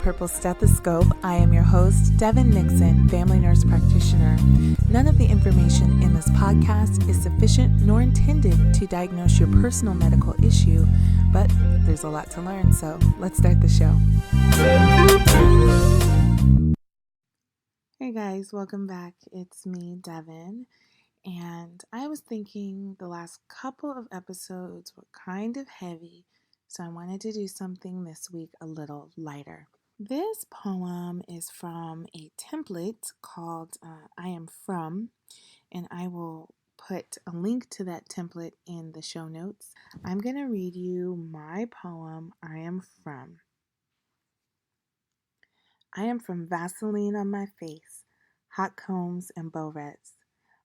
Purple Stethoscope. I am your host, Devyn Nixon, family nurse practitioner. None of the information in this podcast is sufficient nor intended to diagnose your personal medical issue, but there's a lot to learn, so let's start the show. Hey guys, welcome back. It's me, Devyn, and I was thinking the last couple of episodes were kind of heavy, so I wanted to do something this week a little lighter. This poem is from a template called I Am From, and I will put a link to that template in the show notes. I'm going to read you my poem, I Am From. I am from Vaseline on my face, hot combs and bow-reds.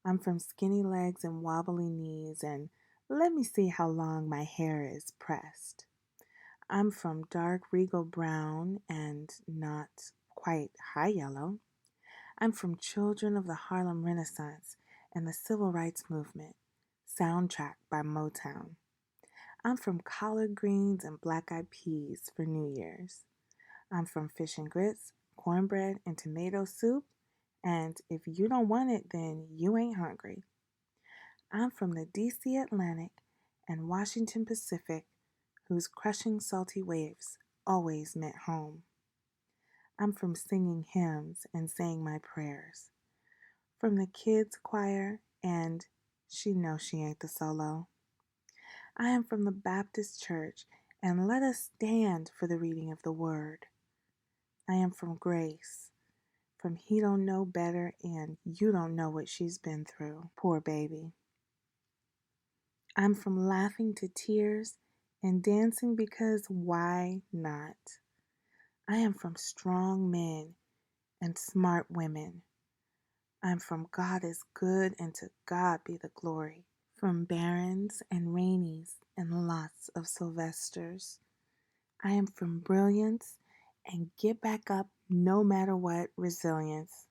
I'm from skinny legs and wobbly knees, and let me see how long my hair is pressed. I'm from dark regal brown and not quite high yellow. I'm from children of the Harlem Renaissance and the Civil Rights Movement, soundtrack by Motown. I'm from collard greens and black-eyed peas for New Year's. I'm from fish and grits, cornbread and tomato soup, and if you don't want it, then you ain't hungry. I'm from the DC Atlantic and Washington Pacific, whose crushing salty waves always meant home. I'm from singing hymns and saying my prayers. From the kids' choir and she knows she ain't the solo. I am from the Baptist church and let us stand for the reading of the word. I am from grace, from he don't know better and you don't know what she's been through, poor baby. I'm from laughing to tears and dancing because why not? I am from strong men and smart women. I'm from God is good and to God be the glory. From barons and rainies and lots of Sylvesters. I am from brilliance and get back up no matter what resilience.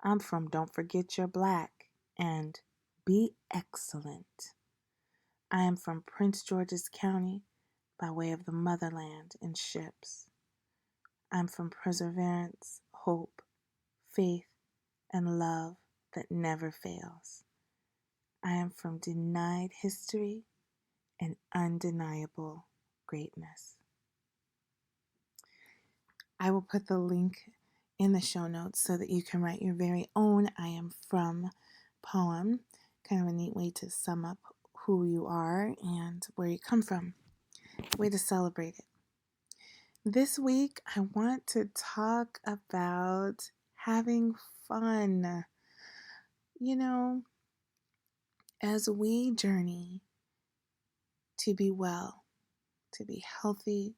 I'm from don't forget you're black and be excellent. I am from Prince George's County by way of the motherland in ships. I'm from perseverance, hope, faith, and love that never fails. I am from denied history and undeniable greatness. I will put the link in the show notes so that you can write your very own I Am From poem. Kind of a neat way to sum up who you are and where you come from. Way to celebrate it. This week, I want to talk about having fun. You know, as we journey to be well, to be healthy,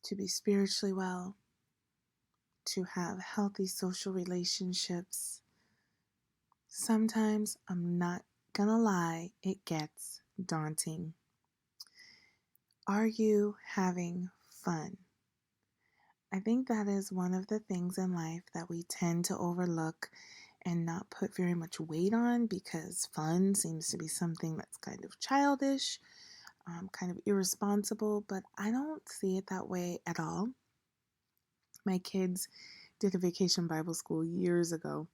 to be spiritually well, to have healthy social relationships, sometimes, I'm not gonna lie, it gets daunting. Are you having fun? I think that is one of the things in life that we tend to overlook and not put very much weight on because fun seems to be something that's kind of childish, kind of irresponsible, but I don't see it that way at all. My kids did a vacation Bible school years ago,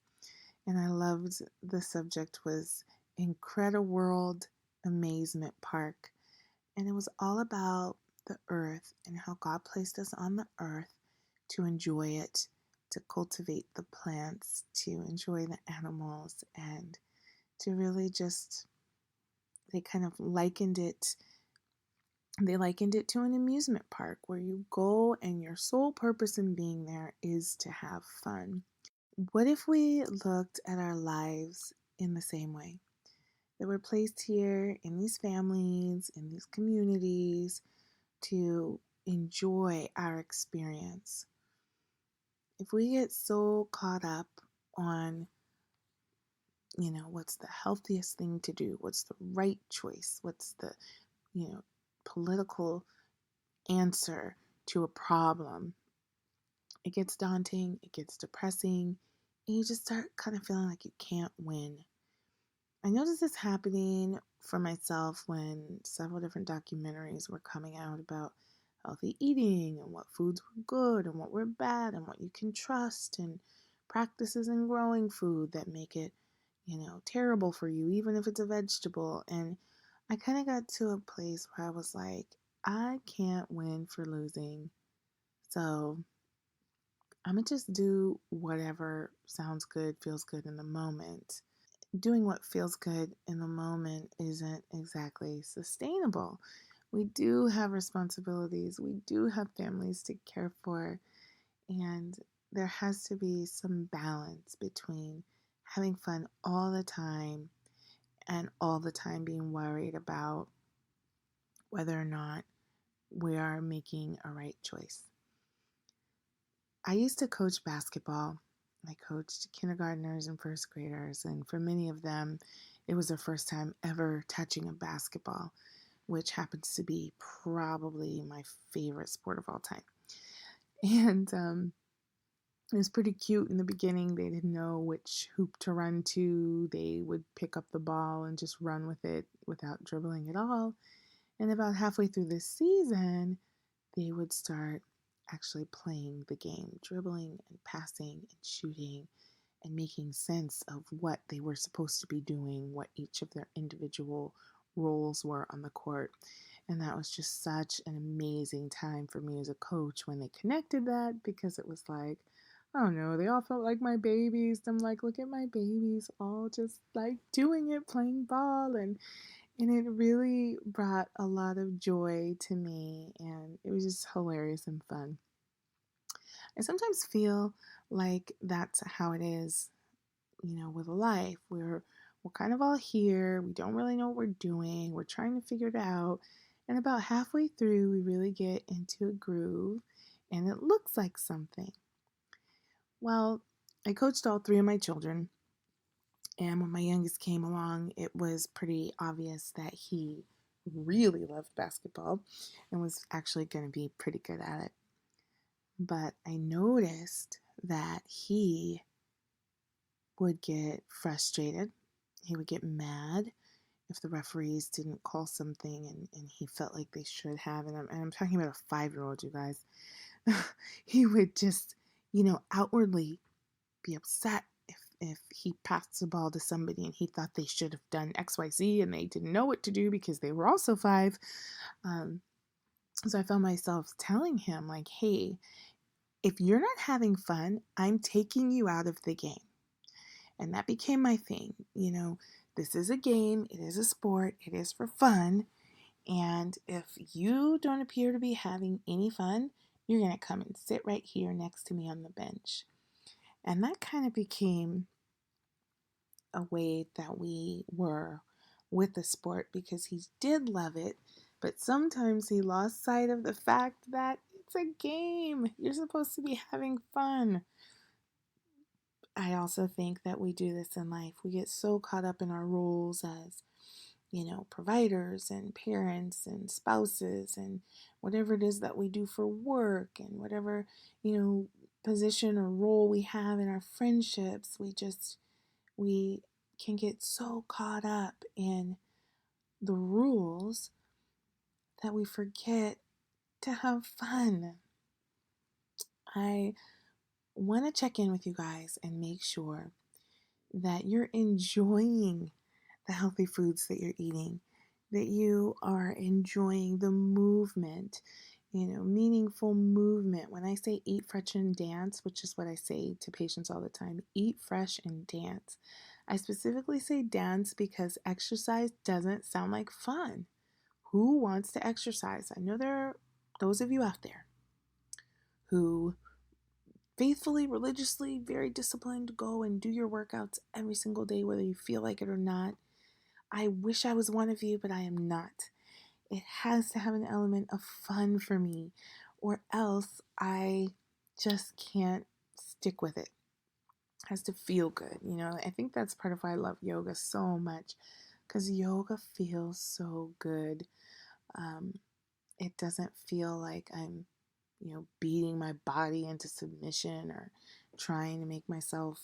and I loved the subject was Incrediworld Amazement Park, and it was all about the earth and how God placed us on the earth to enjoy it, to cultivate the plants, to enjoy the animals, and to really just, they likened it to an amusement park where you go and your sole purpose in being there is to have fun. What if we looked at our lives in the same way? That we're placed here in these families, in these communities, to enjoy our experience. If we get so caught up on, what's the healthiest thing to do, what's the right choice, what's the, political answer to a problem, it gets daunting, it gets depressing, and you just start kind of feeling like you can't win. I noticed this happening for myself when several different documentaries were coming out about healthy eating and what foods were good and what were bad and what you can trust, and practices in growing food that make it, terrible for you, even if it's a vegetable. And I kind of got to a place where I was like, I can't win for losing. So I'm going to just do whatever sounds good, feels good in the moment. Doing what feels good in the moment isn't exactly sustainable. We do have responsibilities, we do have families to care for, and there has to be some balance between having fun all the time and all the time being worried about whether or not we are making a right choice. I used to coach basketball. I coached kindergartners and first graders, and for many of them, it was their first time ever touching a basketball, which happens to be probably my favorite sport of all time. And it was pretty cute in the beginning. They didn't know which hoop to run to. They would pick up the ball and just run with it without dribbling at all. And about halfway through the season, they would start actually playing the game, dribbling and passing and shooting and making sense of what they were supposed to be doing, what each of their individual roles were on the court. And that was just such an amazing time for me as a coach when they connected that, because it was like, I don't know, they all felt like my babies. I'm like, look at my babies all just like doing it, playing ball. And it really brought a lot of joy to me, and it was just hilarious and fun. I sometimes feel like that's how it is, with life. We're kind of all here. We don't really know what we're doing. We're trying to figure it out. And about halfway through, we really get into a groove and it looks like something. Well, I coached all three of my children, and when my youngest came along, it was pretty obvious that he really loved basketball and was actually going to be pretty good at it. But I noticed that he would get frustrated. He would get mad if the referees didn't call something and he felt like they should have. And I'm talking about a 5-year-old, you guys. He would just, outwardly be upset if he passed the ball to somebody and he thought they should have done XYZ and they didn't know what to do because they were also 5. So I found myself telling him, like, hey, if you're not having fun, I'm taking you out of the game. And that became my thing. This is a game, it is a sport, it is for fun. And if you don't appear to be having any fun, you're going to come and sit right here next to me on the bench. And that kind of became a way that we were with the sport, because he did love it, but sometimes he lost sight of the fact that it's a game. You're supposed to be having fun. I also think that we do this in life. We get so caught up in our roles as, providers and parents and spouses and whatever it is that we do for work, and whatever, position or role we have in our friendships. We can get so caught up in the rules that we forget to have fun. I want to check in with you guys and make sure that you're enjoying the healthy foods that you're eating, that you are enjoying the movement, meaningful movement. When I say eat fresh and dance, which is what I say to patients all the time, eat fresh and dance. I specifically say dance because exercise doesn't sound like fun. Who wants to exercise? I know there are those of you out there who faithfully, religiously, very disciplined go and do your workouts every single day, whether you feel like it or not. I wish I was one of you, but I am not. It has to have an element of fun for me, or else I just can't stick with it. It has to feel good. I think that's part of why I love yoga so much, because yoga feels so good. It doesn't feel like I'm, beating my body into submission or trying to make myself,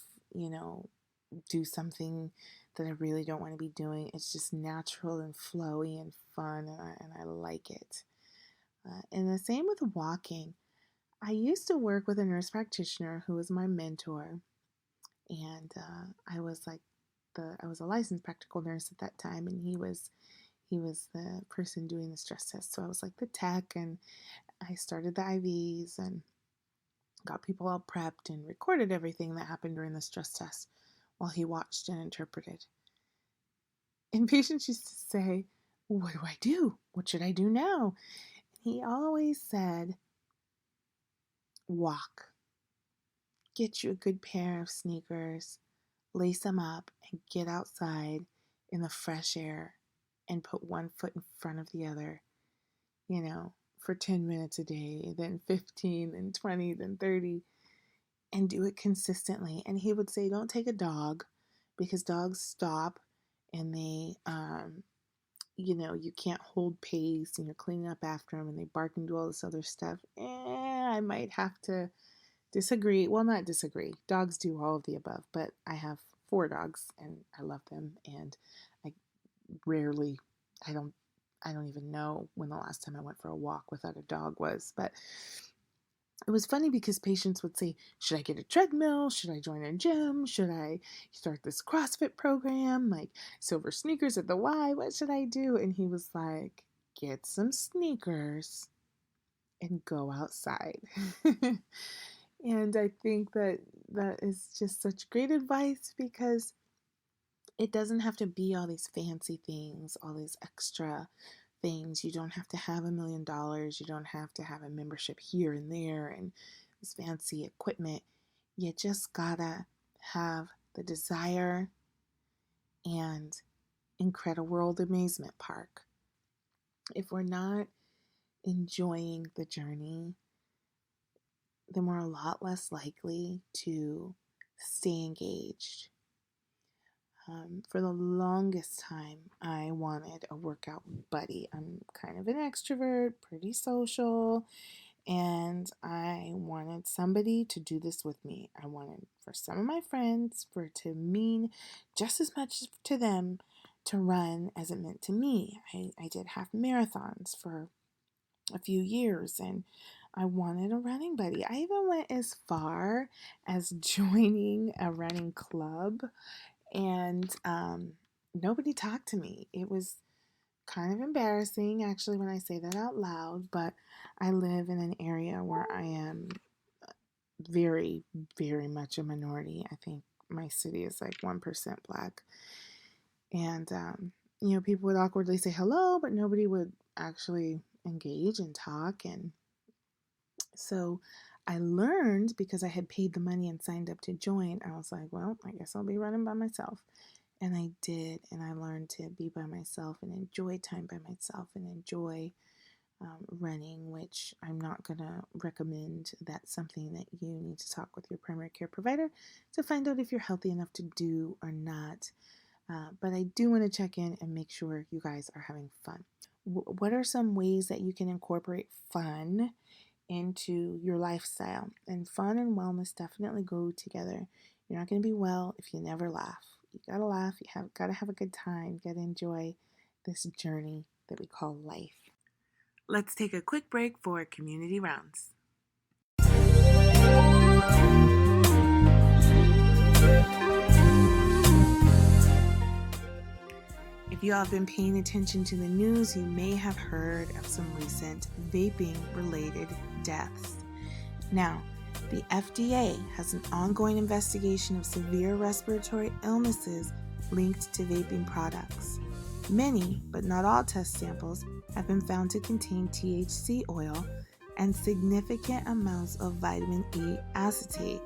do something that I really don't want to be doing. It's just natural and flowy and fun, and I like it. And the same with walking. I used to work with a nurse practitioner who was my mentor, and I was like I was a licensed practical nurse at that time, and he was the person doing the stress test. So I was like the tech, and I started the IVs and got people all prepped and recorded everything that happened during the stress test while he watched and interpreted. And patients used to say, "What do I do? What should I do now?" He always said, "Walk. Get you a good pair of sneakers, lace them up, and get outside in the fresh air and put one foot in front of the other, for 10 minutes a day, then 15, then 20, then 30, and do it consistently." And he would say, don't take a dog because dogs stop and they, you can't hold pace and you're cleaning up after them and they bark and do all this other stuff. I might have to disagree. Well, not disagree. Dogs do all of the above, but I have 4 dogs and I love them. And I rarely, I don't even know when the last time I went for a walk without a dog was. But it was funny because patients would say, should I get a treadmill? Should I join a gym? Should I start this CrossFit program? Like silver sneakers at the Y? What should I do? And he was like, get some sneakers and go outside. And I think that is just such great advice because it doesn't have to be all these fancy things, all these extra things. You don't have to have $1 million. You don't have to have a membership here and there and this fancy equipment. You just gotta have the desire and Incredible World Amazement Park. If we're not enjoying the journey, then we're a lot less likely to stay engaged. For the longest time, I wanted a workout buddy. I'm kind of an extrovert, pretty social, and I wanted somebody to do this with me. I wanted for some of my friends for it to mean just as much to them to run as it meant to me. I did half marathons for a few years and I wanted a running buddy. I even went as far as joining a running club and nobody talked to me. It was kind of embarrassing actually when I say that out loud, but I live in an area where I am very, very much a minority. I think my city is like 1% Black. And, people would awkwardly say hello, but nobody would actually engage and talk. And so I learned because I had paid the money and signed up to join. I was like, well, I guess I'll be running by myself. And I did, and I learned to be by myself and enjoy time by myself and enjoy running, which I'm not going to recommend. That's something that you need to talk with your primary care provider to find out if you're healthy enough to do or not. But I do want to check in and make sure you guys are having fun. What are some ways that you can incorporate fun into your lifestyle? And fun and wellness definitely go together. You're not going to be well if you never laugh. You gotta laugh. You gotta have a good time. You gotta enjoy this journey that we call life. Let's take a quick break for community rounds. If you all have been paying attention to the news, you may have heard of some recent vaping-related deaths. Now, the FDA has an ongoing investigation of severe respiratory illnesses linked to vaping products. Many, but not all test samples have been found to contain THC oil and significant amounts of vitamin E acetate.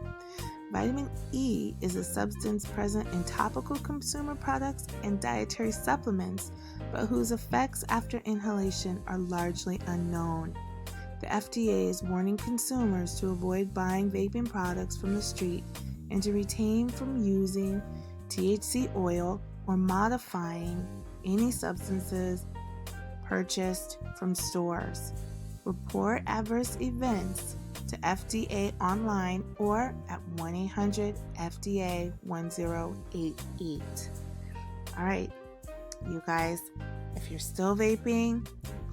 Vitamin E is a substance present in topical consumer products and dietary supplements, but whose effects after inhalation are largely unknown. The FDA is warning consumers to avoid buying vaping products from the street and to refrain from using THC oil or modifying any substances purchased from stores. Report adverse events to FDA online or at 1-800-FDA-1088. All right, you guys, if you're still vaping,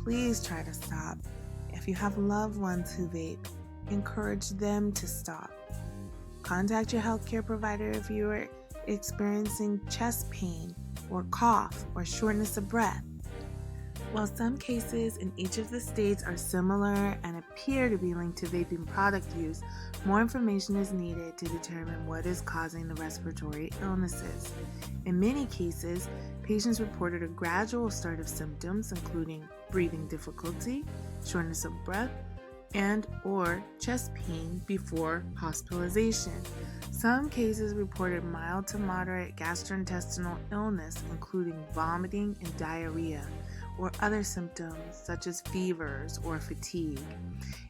please try to stop. If you have loved ones who vape, encourage them to stop. Contact your healthcare provider if you are experiencing chest pain or cough or shortness of breath. While some cases in each of the states are similar and appear to be linked to vaping product use, more information is needed to determine what is causing the respiratory illnesses. In many cases, patients reported a gradual start of symptoms, including breathing difficulty, shortness of breath, and or chest pain before hospitalization. Some cases reported mild to moderate gastrointestinal illness, including vomiting and diarrhea, or other symptoms such as fevers or fatigue.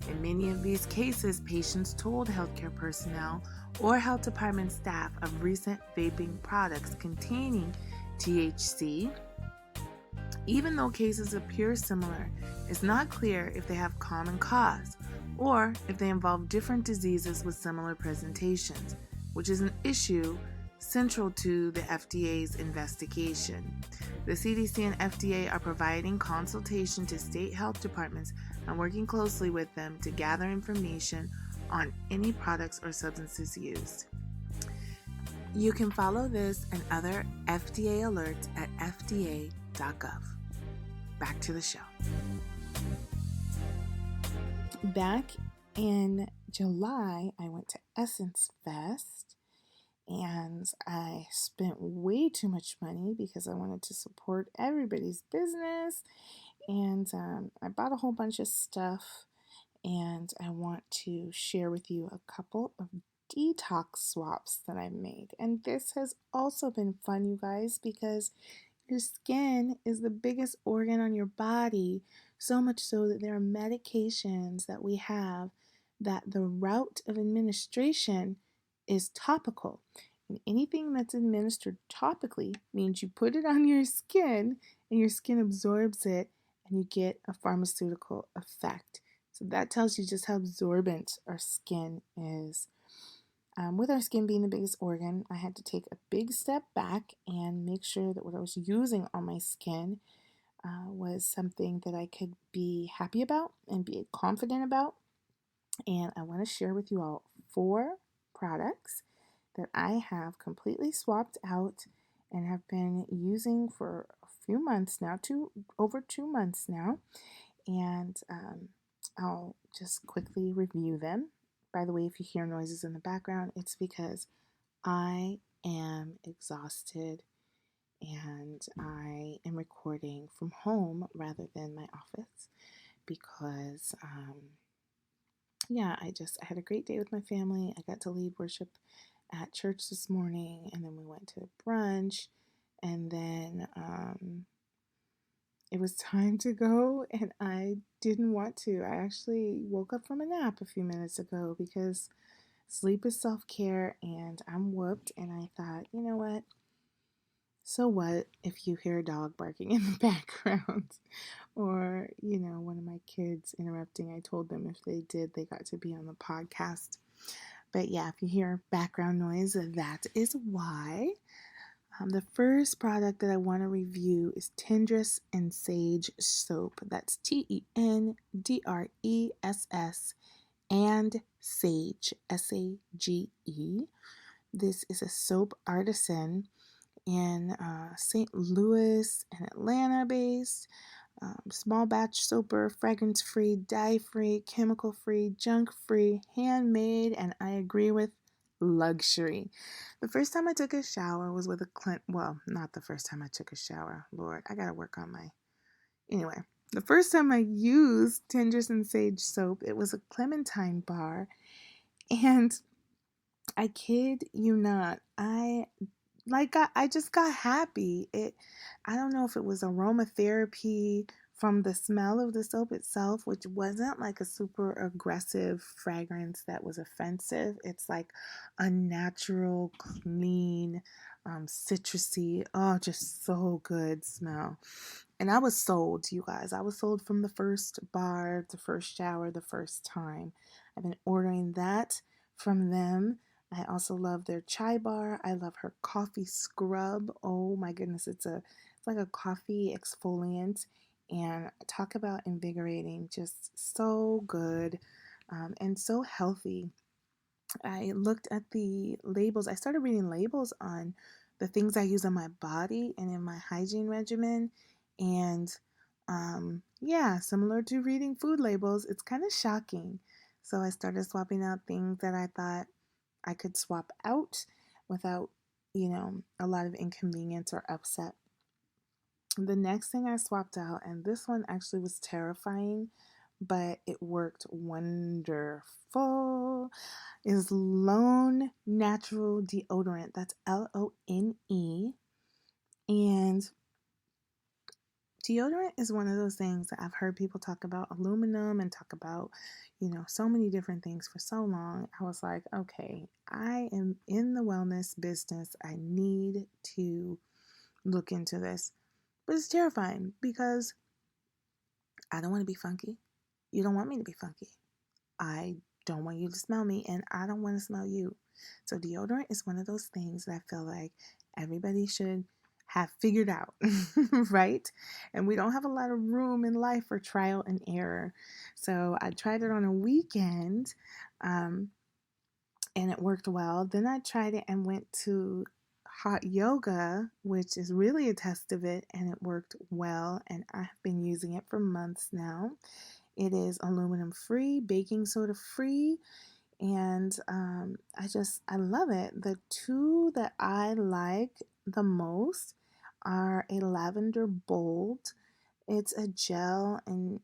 In many of these cases, patients told healthcare personnel or health department staff of recent vaping products containing THC. Even though cases appear similar, it's not clear if they have common cause or if they involve different diseases with similar presentations, which is an issue central to the FDA's investigation. The CDC and FDA are providing consultation to state health departments and working closely with them to gather information on any products or substances used. You can follow this and other FDA alerts at fda.gov. Back to the show. Back in July, I went to Essence Fest and I spent way too much money because I wanted to support everybody's business. And I bought a whole bunch of stuff, and I want to share with you a couple of detox swaps that I've made. And this has also been fun, you guys, because your skin is the biggest organ on your body, so much so that there are medications that we have that the route of administration is topical. And anything that's administered topically means you put it on your skin and your skin absorbs it and you get a pharmaceutical effect. So that tells you just how absorbent our skin is. With our skin being the biggest organ, I had to take a big step back and make sure that what I was using on my skin was something that I could be happy about and be confident about. And I want to share with you all 4 products that I have completely swapped out and have been using for a few months now, over 2 months now. And I'll just quickly review them. By the way, if you hear noises in the background, it's because I am exhausted and I am recording from home rather than my office because, I had a great day with my family. I got to lead worship at church this morning, and then we went to brunch, and then it was time to go, and I didn't want to. I actually woke up from a nap a few minutes ago because sleep is self-care, and I'm whooped, and I thought, you know what? So what if you hear a dog barking in the background or, one of my kids interrupting? I told them if they did, they got to be on the podcast. But yeah, if you hear background noise, that is why. The first product that I want to review is Tendress and Sage soap. That's Tendress and Sage, Sage. This is a soap artisan in St. Louis and Atlanta based. Small batch soaper, fragrance free, dye free, chemical free, junk free, handmade, and I agree with luxury. The first time I took a shower was with not the first time I took a shower. Lord, I gotta work on Anyway, the first time I used Tendress and Sage soap, it was a Clementine bar, and I kid you not, I just got happy. I don't know if it was aromatherapy from the smell of the soap itself, which wasn't like a super aggressive fragrance that was offensive. It's like a natural, clean, citrusy, just so good smell. And I was sold, you guys. I was sold from the first bar, the first shower, the first time. I've been ordering that from them. I also love their chai bar. I love her coffee scrub. Oh my goodness, it's like a coffee exfoliant, And talk about invigorating, just so good, and so healthy. I looked at the labels. I started reading labels on the things I use on my body and in my hygiene regimen. And yeah, similar to reading food labels, it's kind of shocking. So I started swapping out things that I thought I could swap out without, a lot of inconvenience or upset. The next thing I swapped out, and this one actually was terrifying, but it worked wonderful, is Lone Natural Deodorant. That's Lone. And deodorant is one of those things that I've heard people talk about aluminum and talk about, so many different things for so long. I was like, okay, I am in the wellness business. I need to look into this. But it's terrifying because I don't want to be funky. You don't want me to be funky. I don't want you to smell me, and I don't want to smell you. So deodorant is one of those things that I feel like everybody should have figured out, right? And we don't have a lot of room in life for trial and error. So I tried it on a weekend, um, and it worked well. Then I tried it and went to hot yoga, which is really a test of it, and it worked well. And I've been using it for months now. It is aluminum free, baking soda free, and I love it. The two that I like the most are a lavender bold. It's a gel, and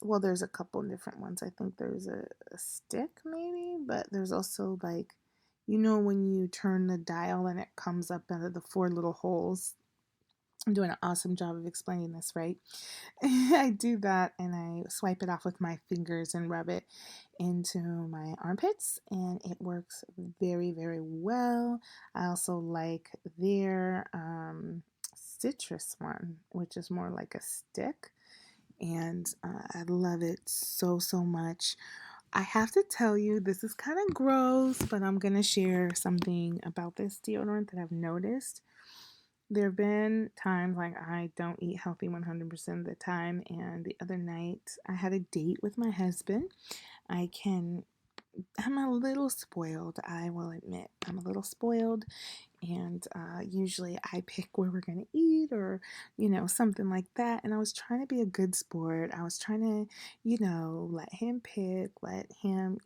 well, there's a couple different ones. I think there's a stick maybe, but there's also like, when you turn the dial and it comes up out of the four little holes. I'm doing an awesome job of explaining this, right? I do that and I swipe it off with my fingers and rub it into my armpits, and it works very, very well. I also like their citrus one, which is more like a stick, and I love it so, so much. I have to tell you, this is kind of gross, but I'm going to share something about this deodorant that I've noticed. There have been times like I don't eat healthy 100% of the time, and the other night I had a date with my husband. I'm a little spoiled, I will admit. I'm a little spoiled, and usually I pick where we're going to eat or, something like that. And I was trying to be a good sport. I was trying to, let him pick, let him,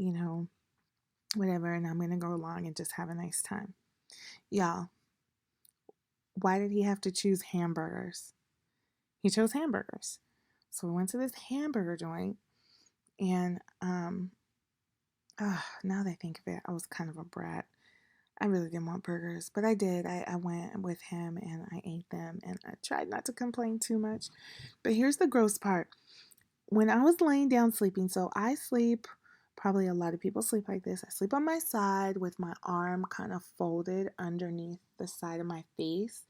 whatever, and I'm going to go along and just have a nice time. Y'all, why did he have to choose hamburgers? He chose hamburgers. So we went to this hamburger joint, and now that I think of it, I was kind of a brat. I really didn't want burgers, but I did. I went with him and I ate them, and I tried not to complain too much. But here's the gross part. When I was laying down sleeping, so I sleep, probably a lot of people sleep like this. I sleep on my side with my arm kind of folded underneath the side of my face.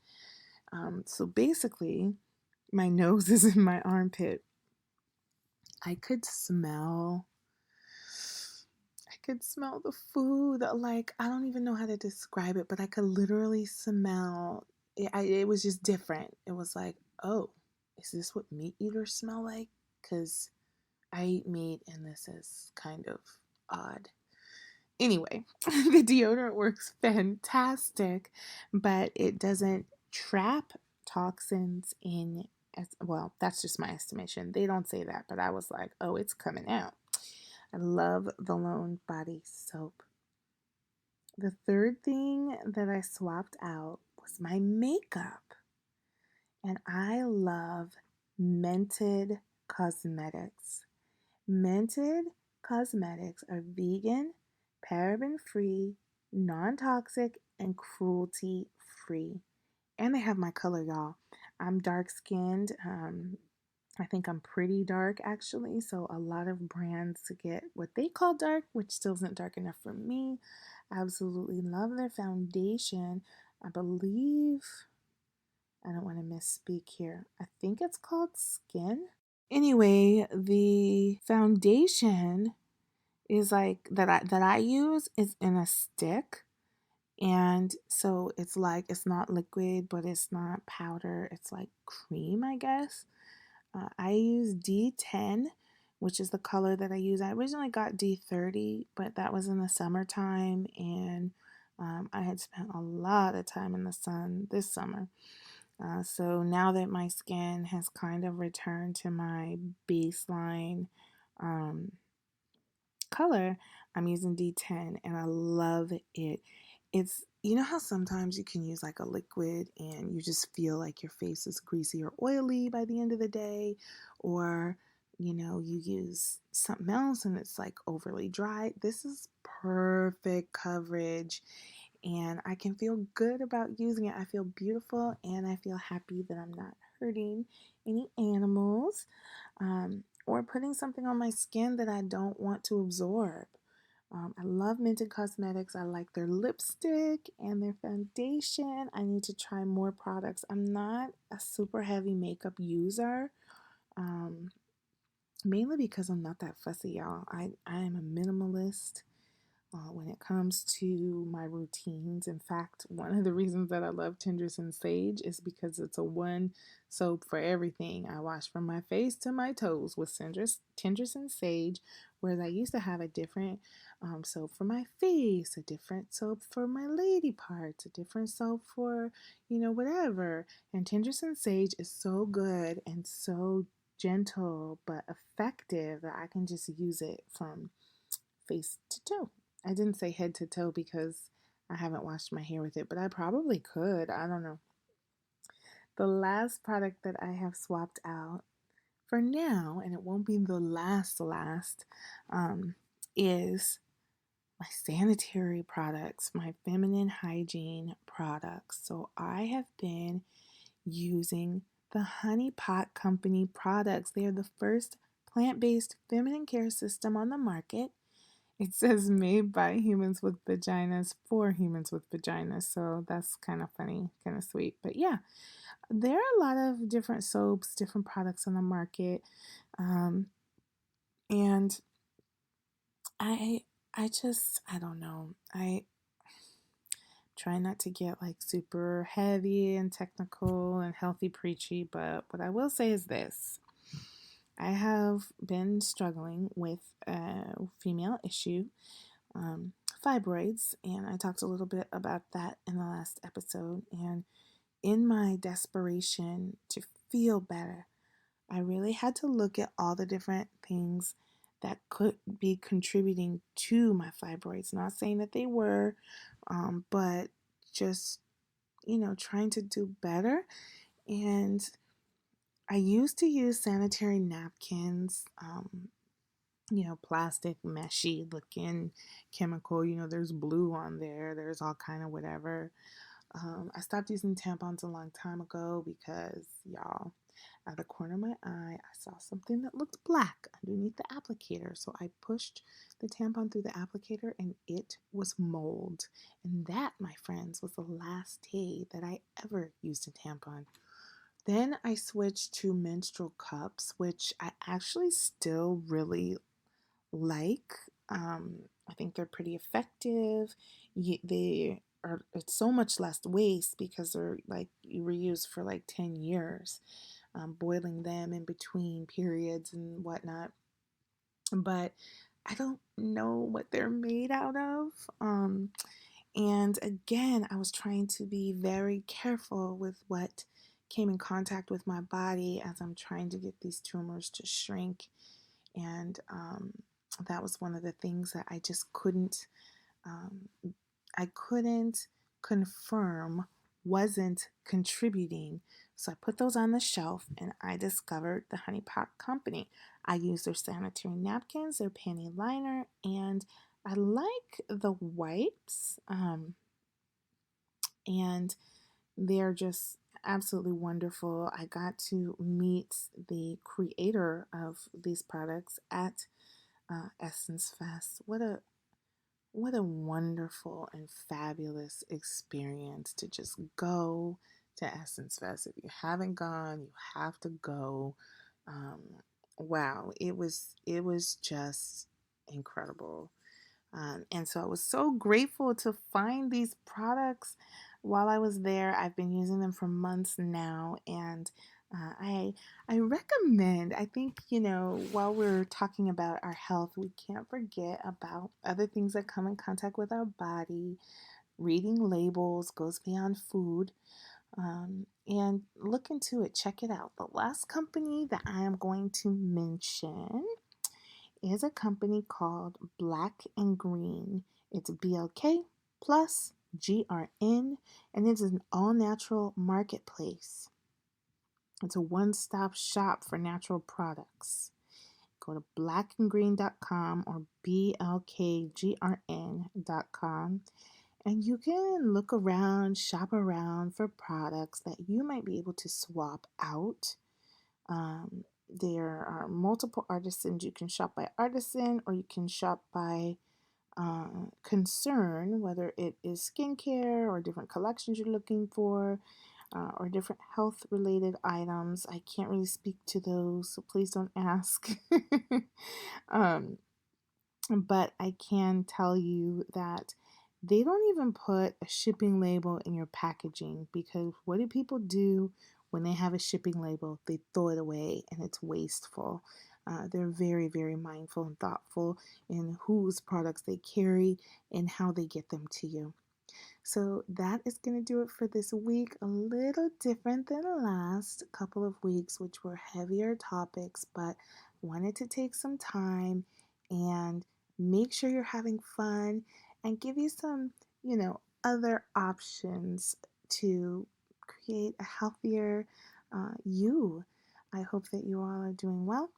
So basically, my nose is in my armpit. I could smell the food. Like, I don't even know how to describe it, but I could literally smell it. It was just different. It was like, oh, is this what meat eaters smell like? Because I eat meat and this is kind of odd. Anyway, the deodorant works fantastic, but it doesn't trap toxins in. As well, that's just my estimation. They don't say that, but I was like, oh, it's coming out. I love the Lone Body Soap. The third thing that I swapped out was my makeup. And I love Mented Cosmetics. Mented Cosmetics are vegan, paraben free, non toxic, and cruelty free. And they have my color, y'all. I'm dark skinned. I think I'm pretty dark actually, so a lot of brands get what they call dark, which still isn't dark enough for me. I absolutely love their foundation. I believe, I don't want to misspeak here. I think it's called Skin. Anyway, the foundation is like that I use is in a stick. And so it's not liquid, but it's not powder. It's like cream, I guess. I use D10, which is the color that I use. I originally got D30, but that was in the summertime, and I had spent a lot of time in the sun this summer. So now that my skin has kind of returned to my baseline um, color, I'm using D10 and I love it. It's, you know how sometimes you can use like a liquid and you just feel like your face is greasy or oily by the end of the day, or you use something else and it's like overly dry. This is perfect coverage and I can feel good about using it. I feel beautiful and I feel happy that I'm not hurting any animals or putting something on my skin that I don't want to absorb. I love Mented Cosmetics. I like their lipstick and their foundation. I need to try more products. I'm not a super heavy makeup user, um, mainly because I'm not that fussy, y'all. I am a minimalist when it comes to my routines. In fact, one of the reasons that I love Tendress and Sage is because it's a one soap for everything. I wash from my face to my toes with Tendress and Sage, whereas I used to have a different soap for my face, a different soap for my lady parts, a different soap for, whatever. And Tendress and Sage is so good and so gentle but effective that I can just use it from face to toe. I didn't say head to toe because I haven't washed my hair with it, but I probably could. I don't know. The last product that I have swapped out for now, and it won't be the last, um, is my sanitary products, my feminine hygiene products. So I have been using the Honey Pot Company products. They are the first plant based feminine care system on the market. It says made by humans with vaginas for humans with vaginas. So that's kind of funny, kind of sweet. But yeah, there are a lot of different soaps, different products on the market. Um, and I I don't know. I try not to get like super heavy and technical and healthy preachy, but what I will say is this. I have been struggling with a female issue, um, fibroids, and I talked a little bit about that in the last episode. And in my desperation to feel better, I really had to look at all the different things that could be contributing to my fibroids. Not saying that they were, but just, trying to do better. And I used to use sanitary napkins, plastic, meshy looking chemical. There's blue on there. There's all kind of whatever. I stopped using tampons a long time ago because, y'all, out of the corner of my eye, I saw something that looked black underneath the applicator. So I pushed the tampon through the applicator and it was mold. And that, my friends, was the last day that I ever used a tampon. Then I switched to menstrual cups, which I actually still really like. I think they're pretty effective. They are, it's so much less waste because they're like reused for like 10 years, boiling them in between periods and whatnot. But I don't know what they're made out of. And again, I was trying to be very careful with what came in contact with my body as I'm trying to get these tumors to shrink. And that was one of the things that I just um, I couldn't confirm wasn't contributing. So I put those on the shelf and I discovered the Honey Pot Company. I use their sanitary napkins, their panty liner, and I like the wipes. And they're just absolutely wonderful. I got to meet the creator of these products at Essence Fest. What a wonderful and fabulous experience to just go to Essence Fest. If you haven't gone, you have to go. Um, wow, it was just incredible. And so I was so grateful to find these products while I was there. I've been using them for months now, and I recommend, I think, while we're talking about our health, we can't forget about other things that come in contact with our body. Reading labels goes beyond food. And look into it, check it out. The last company that I am going to mention is a company called Black and Green. It's BLK plus GRN, and it's an all natural marketplace. It's a one-stop shop for natural products. Go to blackandgreen.com or blkgrn.com, and you can look around, shop around for products that you might be able to swap out. There are multiple artisans. You can shop by artisan or you can shop by concern, whether it is skincare or different collections you're looking for, or different health related items. I can't really speak to those, so please don't ask. um, but I can tell you that they don't even put a shipping label in your packaging, because what do people do when they have a shipping label? They throw it away and it's wasteful. They're very, very mindful and thoughtful in whose products they carry and how they get them to you. So that is going to do it for this week. A little different than the last couple of weeks, which were heavier topics, but wanted to take some time and make sure you're having fun and give you some, other options to create a healthier you. I hope that you all are doing well.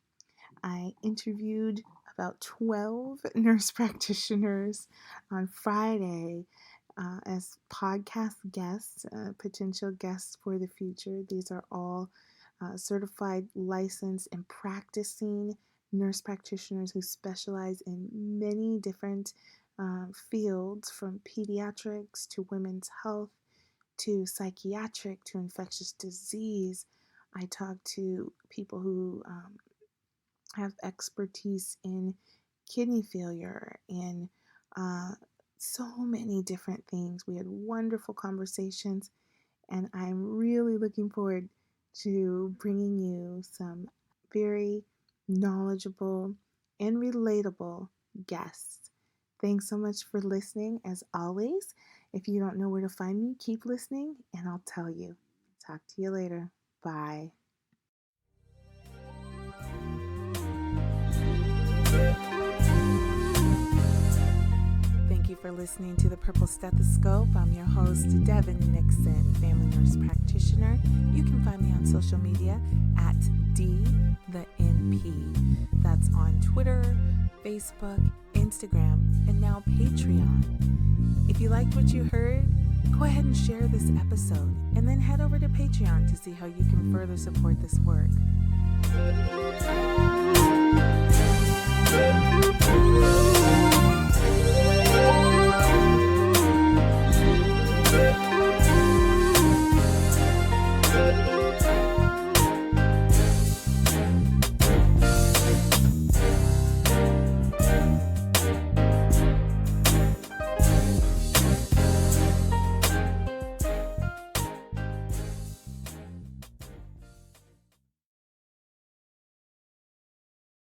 I interviewed about 12 nurse practitioners on Friday as podcast guests, potential guests for the future. These are all certified, licensed, and practicing nurse practitioners who specialize in many different fields, from pediatrics to women's health to psychiatric to infectious disease. I talked to people who have expertise in kidney failure and so many different things. We had wonderful conversations, and I'm really looking forward to bringing you some very knowledgeable and relatable guests. Thanks so much for listening. As always, if you don't know where to find me, keep listening and I'll tell you. Talk to you later. Bye. Thank you for listening to the Purple Stethoscope. I'm your host, Devyn Nixon, family nurse practitioner. You can find me on social media at DTheNP. That's on Twitter, Facebook, Instagram, and now Patreon. If you liked what you heard, go ahead and share this episode, and then head over to Patreon to see how you can further support this work.